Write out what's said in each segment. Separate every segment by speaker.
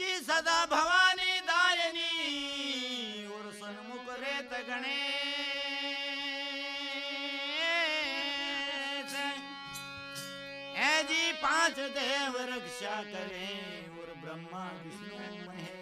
Speaker 1: जी सदा भवानी दायनी और सन्मुख रेत गणेश है जी पांच देव रक्षा करें और ब्रह्मा विष्णु महेश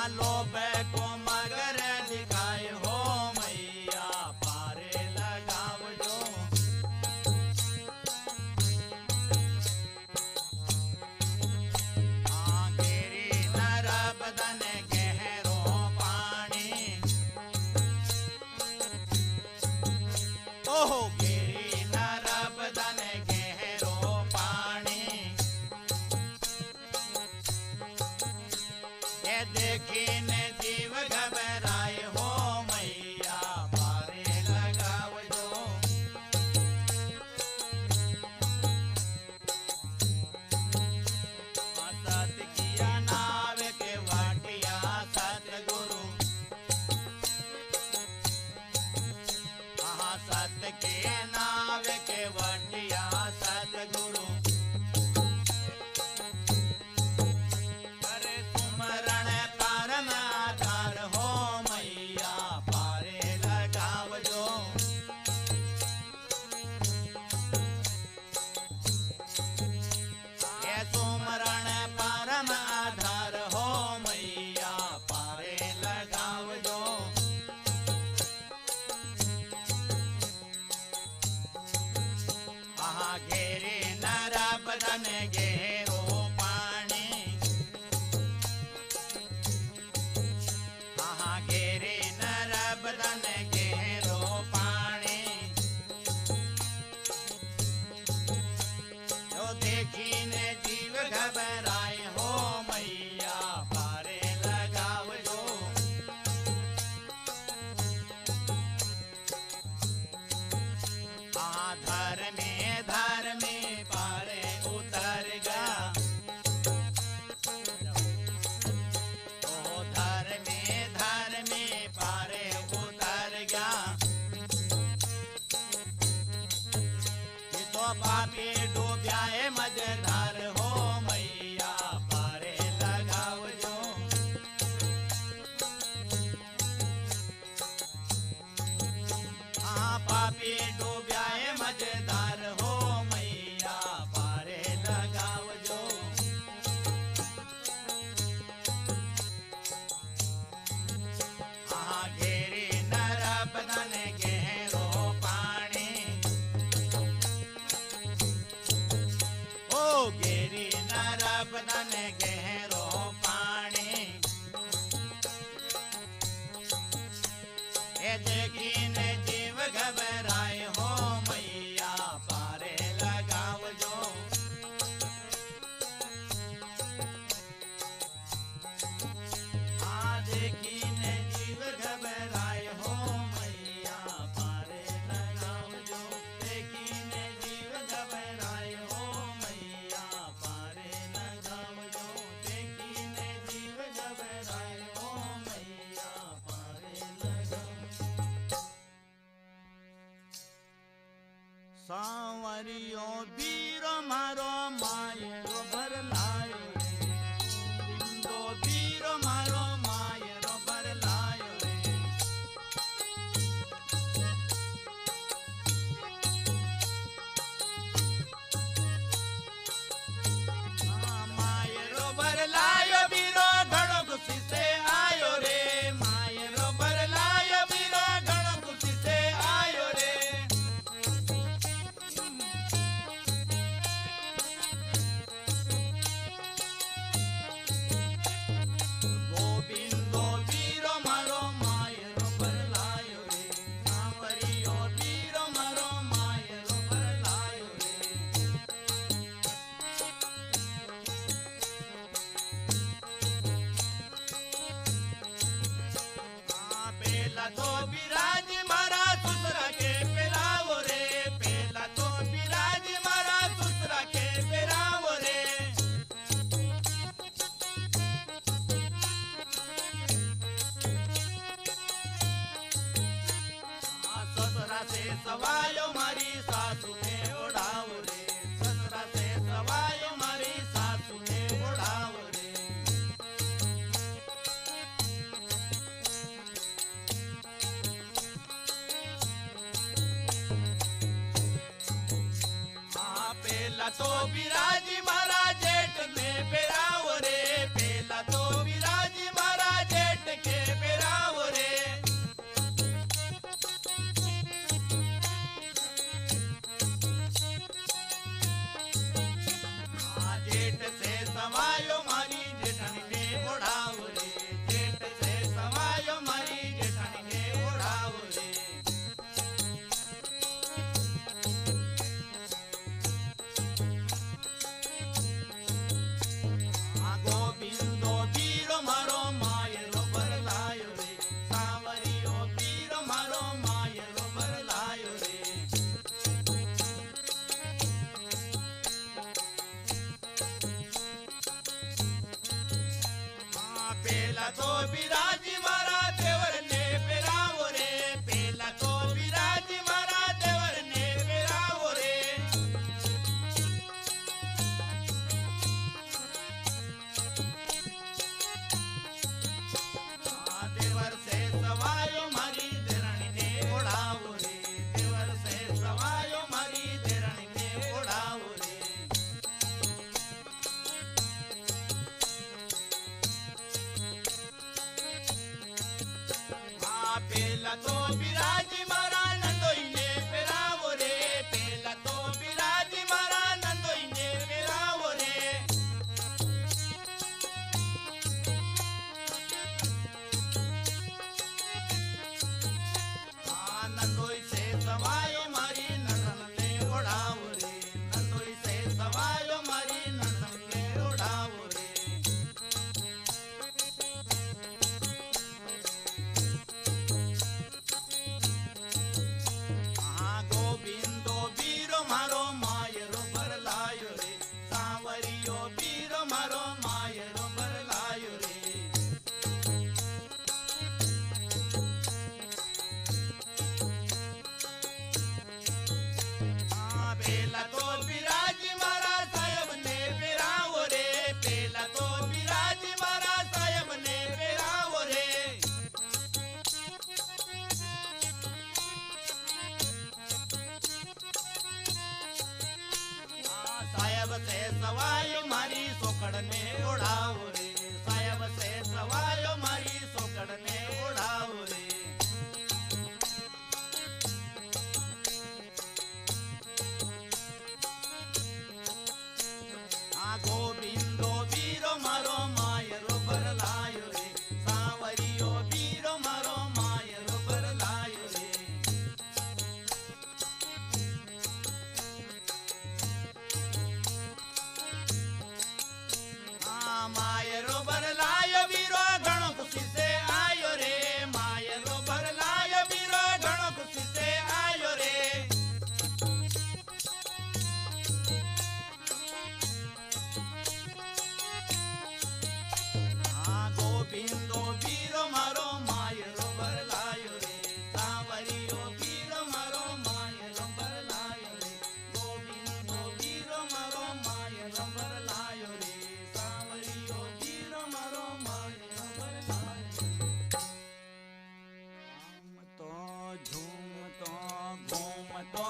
Speaker 1: लोभ को मगर दिखाए हो मैया पारे लगावजो। घेरी नर बदन गहरो पानी, ओहो घेरी नर बदन गहरो पानी। ये देखीने जीव घबराए हो मैया पारे लगावजो। सत किया नाव के वाटिया सतगुरु, सत के नाव के वाटिया सतगुरु। करे सुमरण परम आधार हो मैया पारे लगावजो। ये सुमरण परम आधार हो मैया पारे लगावजो। घेरे नर बदन गहरो पानी, घेरे नर बदन गहरो पानी। जो देखीने जीव घबराए हो मैया पारे लगावजो। धर में पारे उतर गा, ओ धर में पारे उतर गया। ये तो पापी डूब्याए मझधार हो मैया पारे लगावजो। पापी डूब्याए मझधार हो मैया पारे लगावजो। घेरे नर बदन गहरो पानी, ओ घेरी नर बदन गहरो पानी। ये देखीने जीव घबराए हो मैया पारे लगावजो। देखीने जीव घबराए हो मैया पारे लगावजो। देखीने जीव घबराए हो मैया पारे लगावजो। देखीने जीव घबराए हो मैया पारे लगावजो। सांवरियो वीर मारो मायरो भर लायो रे, बिंदो वीर मारो मायरो भर लायो रे। मायरो भर लायो वीरो घणो खुशी से आयो रे। मायरो भर लायो वीरो घणो खुशी से आयो रे। गोविंदो वीरो मारो मायरो भर लायो रे। सांवरियो वीरो मारो मायरो भर लायो रे। पेला तो बिराज मारा सुसरा के पेरावो रे। पेला तो बिराज मारा सुसरा के पेरावो रे। ससुरा से सवायो मारी सासू ने उड़ावो रे। ससुरा से सवायो मारी सासू ने उड़ावो रे। पेला तो बिराजी मारा जेठ में पेरावो रे। पेला तो बिराजी मारा जेठ तो बिराजी मारा देवर ने पेरावो रे पेला तो बिराजी मारा देवर ने पेरावो रे देवर से सवायो मारी देरणी ने ओढ़ावो रे देवर से सवायो मारी देरणी ने ओढ़ावो रे पेला तो बिराजी मारा नंदोई ने पेरावो रे पेला तो बिराजी मारा नंदोई ने पेरावो रे नंदोई से सवायो मारी नंदन ने ओढ़ावो रे नंदोई से सवायो मारी नंदन ने ओढ़ावो रे गोविंदो बीरो मारो मायरो भरलायो रे सांवरियो बीरो मारो मायरो भरलायो रे पेला तो बिराजी मारा साहेब ने पेरावो रे पेला तो बिराजी मारा साहेब ने पेरावो रे साहेब से सवायो मारी सोकड़ ने उड़ाओ रे साहेब से सवायो मारी सोकड़ ने उड़ाओ रे गोविंदो बीरो मारो मायरो भरलायो रे सांवरियो बीरो मारो मायरो भरलायो रे मायरो भरलायो बीरो घणो खुशी से आयो रे मायरो भरलायो बीरो घणो खुशी से आयो रे गोविंदो बीरो मारो मायरो भरलायो रे सांवरियो बीरो मारो मायरो भरलायो रे गोविंदो बीरो मारो मायरो भरलायो रे सांवरियो बीरो मारो मायरो भरलायो झूमतो घूमतो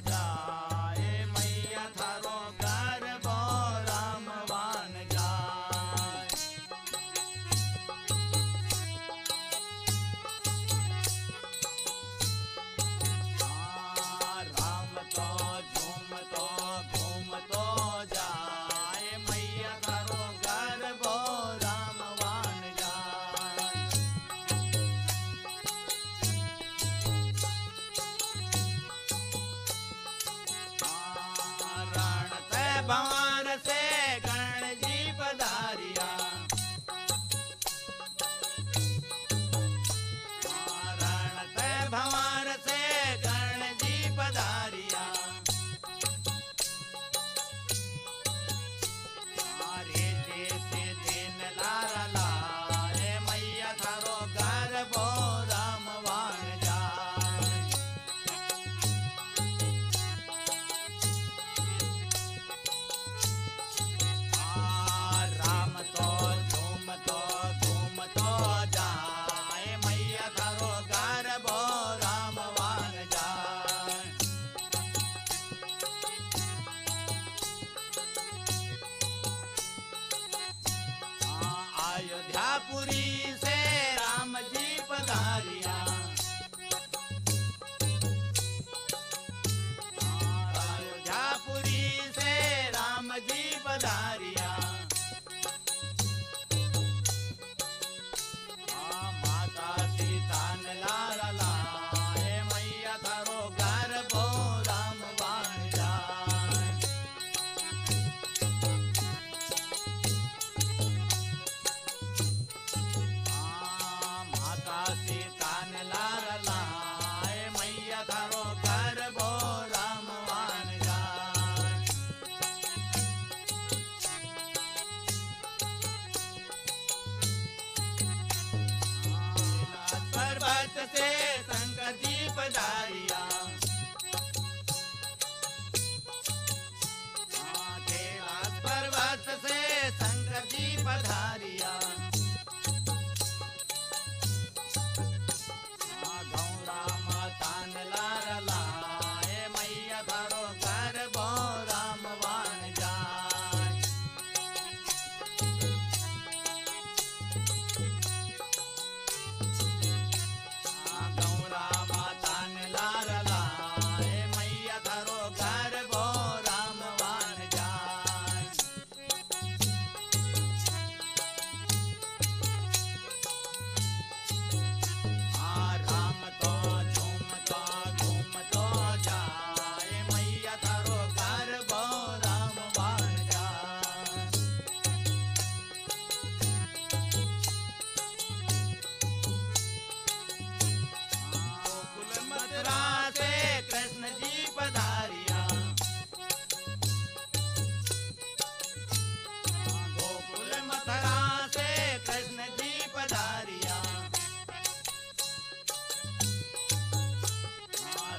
Speaker 1: जाए मैया थारो घर बो रामवान जाए राम तो झूमतो घूमतो जाए मैया थारो घर बो रामवान जाए रण ते भवन से गण जी पधारिया रण ते भवन से गण जी पधारिया रे जैसे दिन लारा लारे मैया थारो घर बो रामवान जाए राम तो झूमतो घूमतो जाए मैया थारो घर बो राम नगरिया।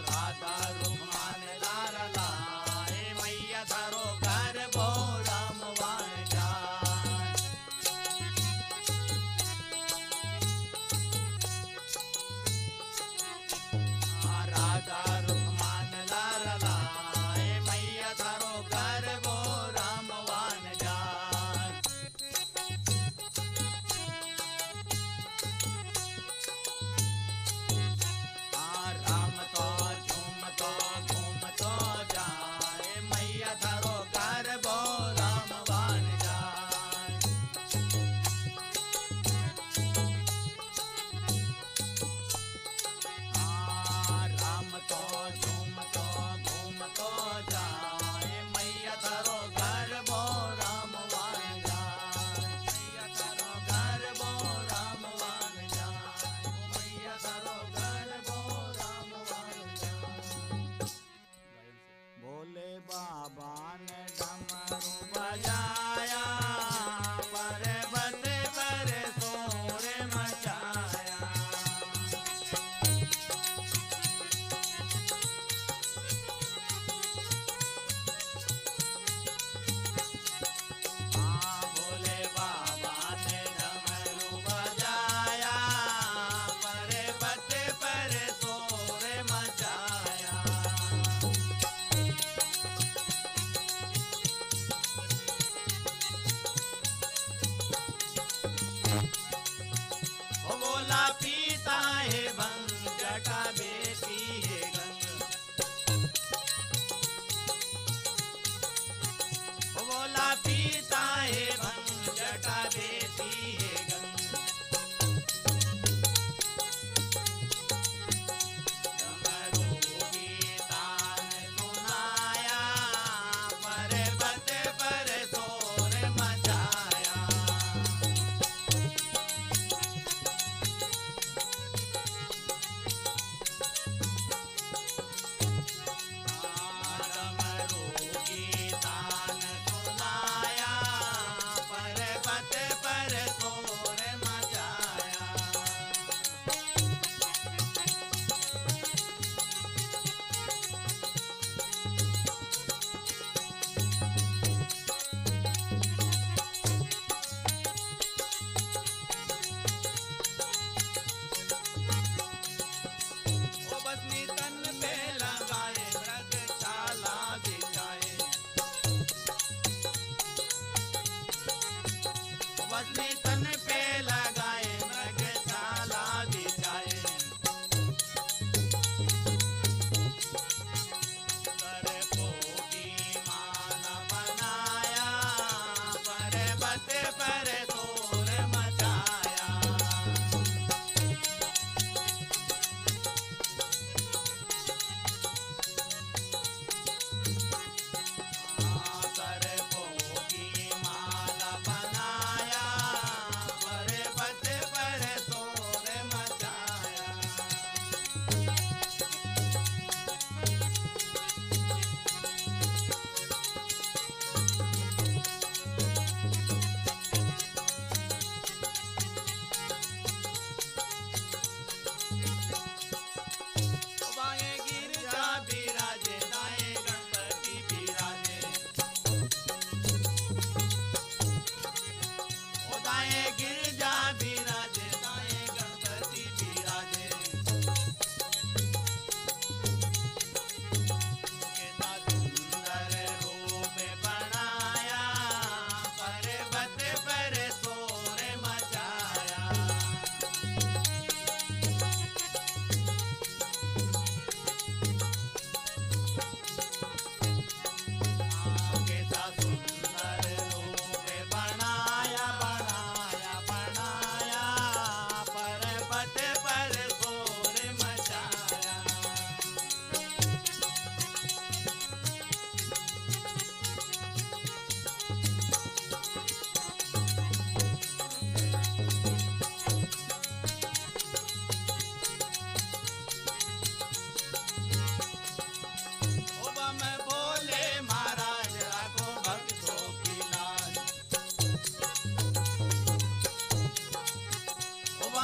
Speaker 1: राधा रुक्मान लाल लाए मैया थारो घर भो रामवान जाए। राधा रुक्मान लाल लाए मैया थारो घर भो रामवान जाए। राम तो झूमतो घूमतो जाए मैया थारो घर भो रामवान जाए। राम तो झूमतो घूमतो जाए मैया थारो घर भो रामवान जाए। मैया थारो घर भो रामवान जाए। मैया थारो घर भो रामवान जाए। भोले बाबा ने डमरू बजाया पर्वत पर शोर मचाया। भोले बाबा ने डमरू बजाया पर्वत पर शोर मचाया। ओ बोला पीता है भंग जटा बेटी है गंग। ओ बोला पीता है भंग जटा बेटी है गंग। डमरू की तान सुनाया पर्वत पर शोर मचाया।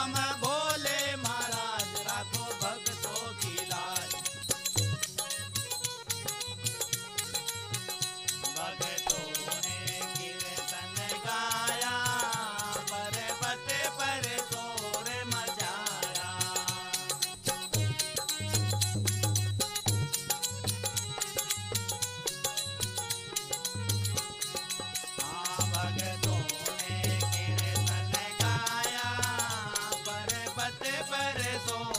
Speaker 1: राम भोले महाराज राखो भक्तों की लाज। भक्तों ने कीर्तन गाया पर्वत पर शोर मचाया। भक्तों ने कीर्तन गाया पर्वत पर शोर